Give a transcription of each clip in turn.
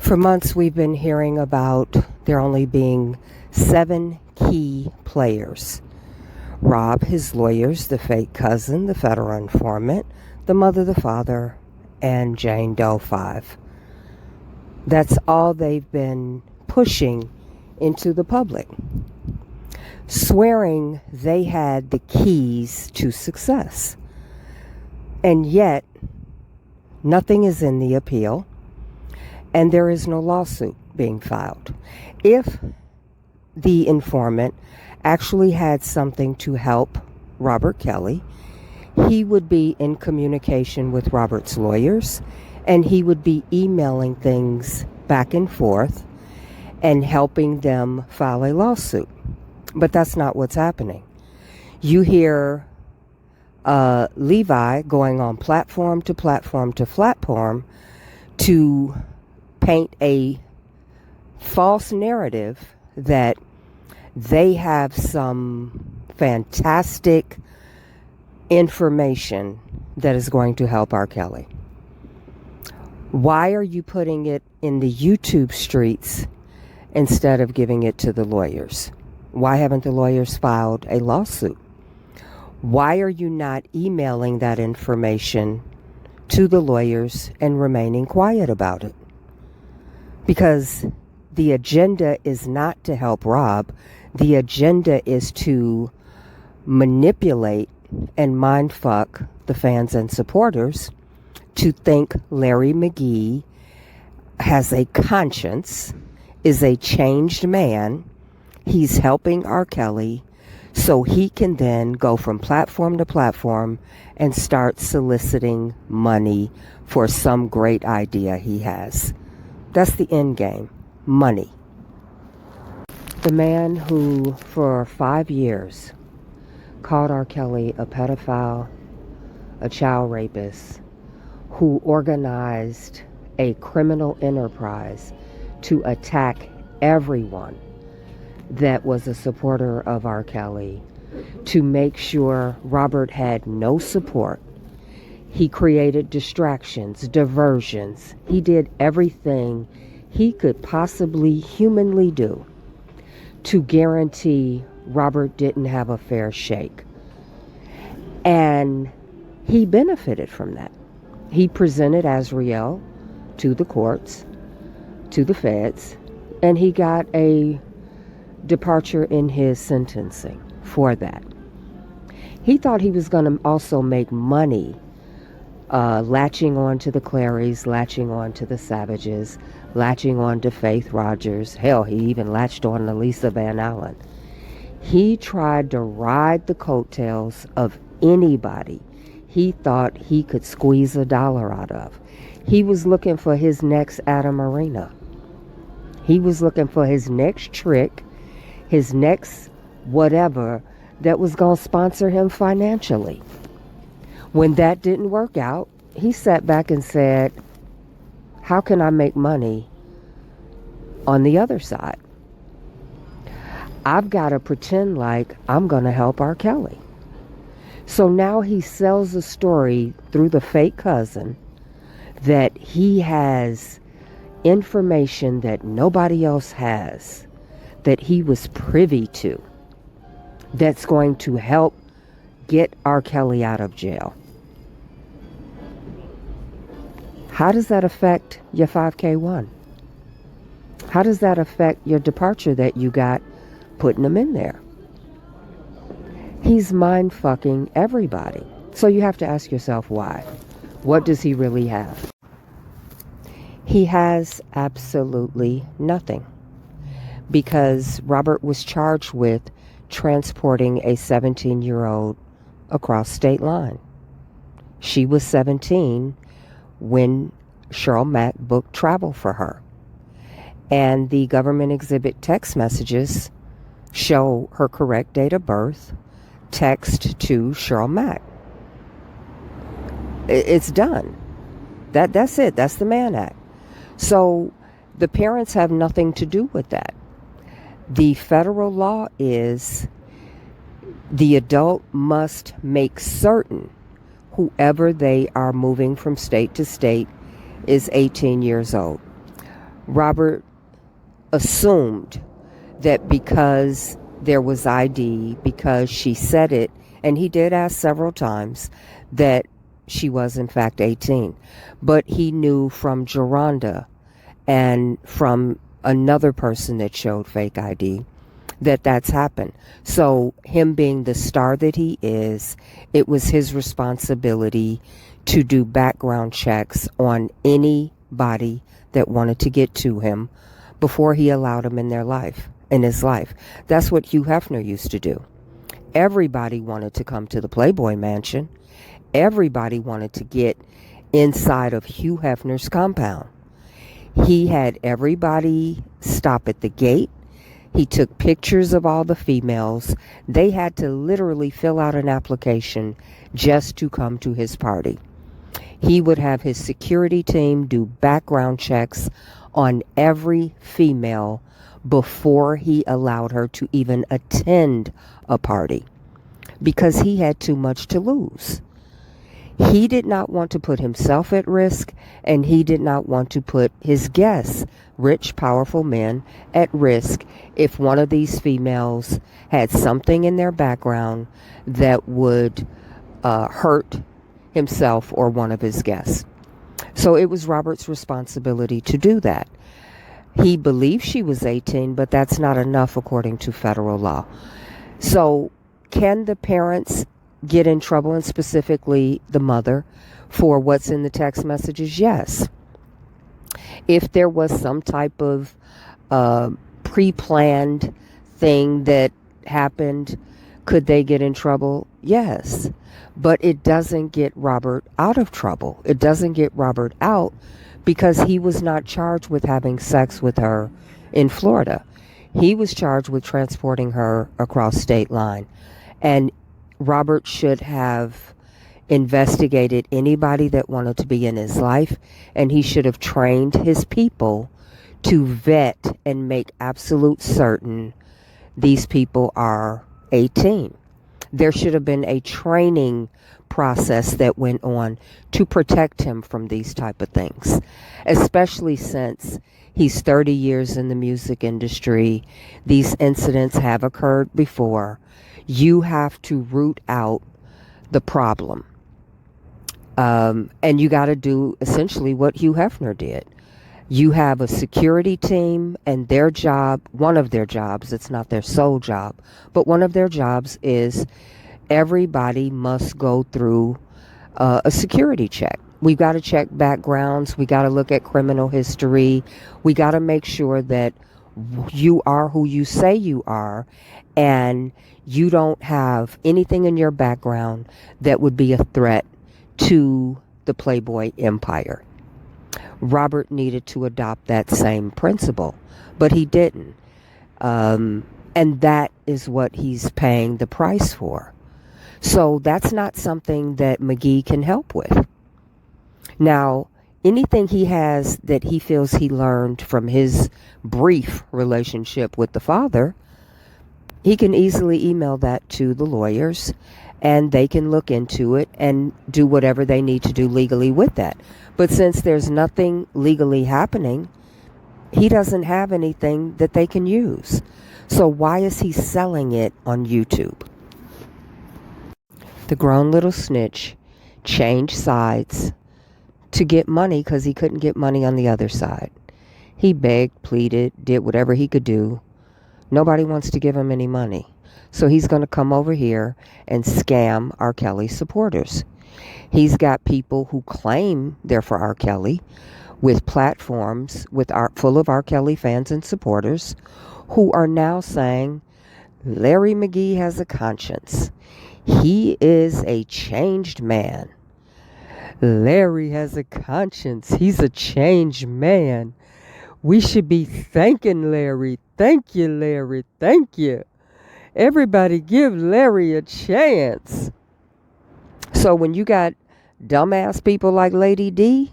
For months, we've been hearing about there only being 7 key players. Rob, his lawyers, the fake cousin, the federal informant, the mother, the father, and Jane Doe 5. That's all they've been pushing into the public, swearing they had the keys to success. And yet, nothing is in the appeal, and there is no lawsuit being filed. If the informant actually had something to help Robert Kelly, he would be in communication with Robert's lawyers, and he would be emailing things back and forth and helping them file a lawsuit. But that's not what's happening. You hear Levi going on platform to platform to platform to paint a false narrative that they have some fantastic information that is going to help R. Kelly. Why are you putting it in the YouTube streets instead of giving it to the lawyers? Why haven't the lawyers filed a lawsuit? Why are you not emailing that information to the lawyers and remaining quiet about it? Because the agenda is not to help Rob. The agenda is to manipulate and mindfuck the fans and supporters to think Larry McGee has a conscience, is a changed man. He's helping R. Kelly so he can then go from platform to platform and start soliciting money for some great idea he has. That's the end game. Money. The man who, for 5 years, called R. Kelly a pedophile, a child rapist, who organized a criminal enterprise to attack everyone that was a supporter of R. Kelly, to make sure Robert had no support. He created distractions, diversions. He did everything he could possibly humanly do to guarantee Robert didn't have a fair shake. And he benefited from that. He presented Azriel to the courts, to the feds, and he got a departure in his sentencing for that. He thought he was going to also make money latching on to the Clarys, latching on to the Savages, latching on to Faith Rogers. Hell, he even latched on to Lisa Van Allen. He tried to ride the coattails of anybody he thought he could squeeze $1 out of. He was looking for his next Adam Marina. He was looking for his next trick, his next whatever that was going to sponsor him financially. When that didn't work out, he sat back and said, how can I make money on the other side? I've got to pretend like I'm going to help R. Kelly. So now he sells a story through the fake cousin that he has information that nobody else has, that he was privy to, that's going to help get R. Kelly out of jail. How does that affect your 5K1? How does that affect your departure that you got putting him in there? He's mind-fucking everybody. So you have to ask yourself why. What does he really have? He has absolutely nothing. Because Robert was charged with transporting a 17-year-old across state line. She was 17 when Cheryl Mack booked travel for her. And the government exhibit text messages show her correct date of birth, text to Cheryl Mack. It's done. That's it. That's the Mann Act. So the parents have nothing to do with that. The federal law is the adult must make certain whoever they are moving from state to state is 18 years old. Robert assumed that because there was ID, because she said it, and he did ask several times, that she was in fact 18. But he knew from Geronda and from another person that showed fake ID that that's happened. So him being the star that he is, it was his responsibility to do background checks on anybody that wanted to get to him before he allowed them in his life. That's what Hugh Hefner used to do. Everybody wanted to come to the Playboy Mansion. Everybody wanted to get inside of Hugh Hefner's compound. He had everybody stop at the gate. He took pictures of all the females. They had to literally fill out an application just to come to his party. He would have his security team do background checks on every female before he allowed her to even attend a party, because he had too much to lose. He did not want to put himself at risk, and he did not want to put his guests, rich, powerful men, at risk if one of these females had something in their background that would hurt himself or one of his guests. So it was Robert's responsibility to do that. He believed she was 18, but that's not enough according to federal law. So can the parents get in trouble, and specifically the mother, for what's in the text messages? Yes. If there was some type of pre-planned thing that happened, could they get in trouble? Yes. But it doesn't get Robert out of trouble. It doesn't get Robert out because he was not charged with having sex with her in Florida. He was charged with transporting her across state line. And Robert should have investigated anybody that wanted to be in his life, and he should have trained his people to vet and make absolute certain these people are 18. There should have been a training process that went on to protect him from these type of things, especially since he's 30 years in the music industry. These incidents have occurred before. You have to root out the problem. And you got to do essentially what Hugh Hefner did. You have a security team, and their job, one of their jobs, it's not their sole job, but one of their jobs is everybody must go through a security check. We got to check backgrounds. We got to look at criminal history. We got to make sure that you are who you say you are, and you don't have anything in your background that would be a threat to the Playboy empire. Robert needed to adopt that same principle, but he didn't. And that is what he's paying the price for. So that's not something that McGee can help with. Now, anything he has that he feels he learned from his brief relationship with the father, he can easily email that to the lawyers, and they can look into it and do whatever they need to do legally with that. But since there's nothing legally happening, he doesn't have anything that they can use. So why is he selling it on YouTube? The grown little snitch changed sides to get money because he couldn't get money on the other side. He begged, pleaded, did whatever he could do. Nobody wants to give him any money. So he's going to come over here and scam R. Kelly supporters. He's got people who claim they're for R. Kelly with platforms full of R. Kelly fans and supporters who are now saying, Larry McGee has a conscience. He is a changed man. Larry has a conscience. He's a changed man. We should be thanking Larry. Thank you, Larry. Thank you. Everybody give Larry a chance. So when you got dumbass people like Lady D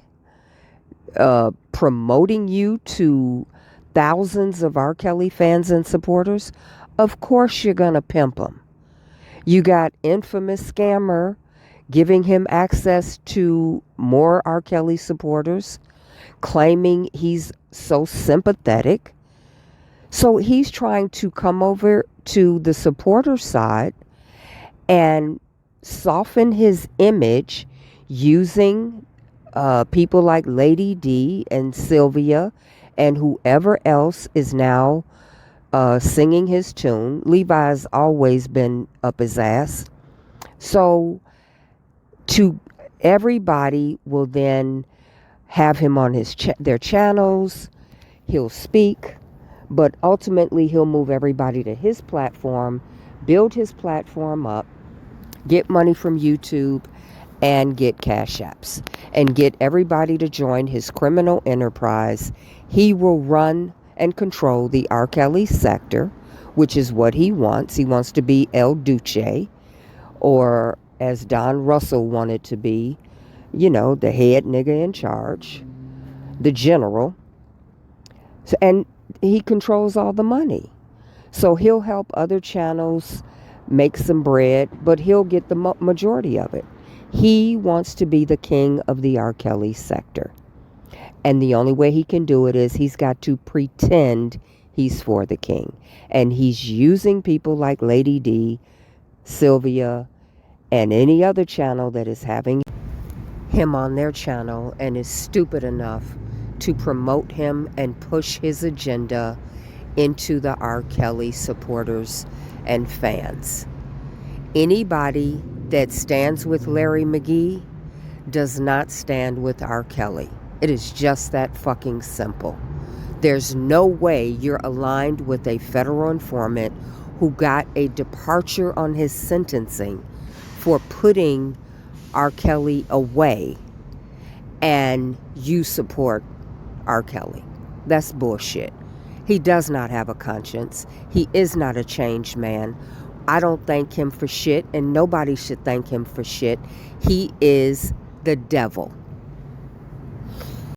promoting you to thousands of R. Kelly fans and supporters, of course you're going to pimp them. You got infamous scammer giving him access to more R. Kelly supporters claiming he's so sympathetic. So he's trying to come over to the supporter side and soften his image using people like Lady D and Sylvia and whoever else is now singing his tune. Levi's always been up his ass. So to everybody will then have him on their channels. He'll speak, but ultimately he'll move everybody to his platform, build his platform up, get money from YouTube, and get cash apps, and get everybody to join his criminal enterprise. He will run and control the R. Kelly sector, which is what he wants. He wants to be El Duce, or as Don Russell wanted to be, the head nigga in charge, the general. And he controls all the money. So he'll help other channels make some bread, but he'll get the majority of it. He wants to be the king of the R. Kelly sector. And the only way he can do it is he's got to pretend he's for the king. And he's using people like Lady D, Sylvia, and any other channel that is having him on their channel and is stupid enough to promote him and push his agenda into the R. Kelly supporters and fans. Anybody that stands with Larry McGee does not stand with R. Kelly. It is just that fucking simple. There's no way you're aligned with a federal informant who got a departure on his sentencing for putting R. Kelly away, and you support R. Kelly. That's bullshit. He does not have a conscience. He is not a changed man. I don't thank him for shit, and nobody should thank him for shit. He is the devil.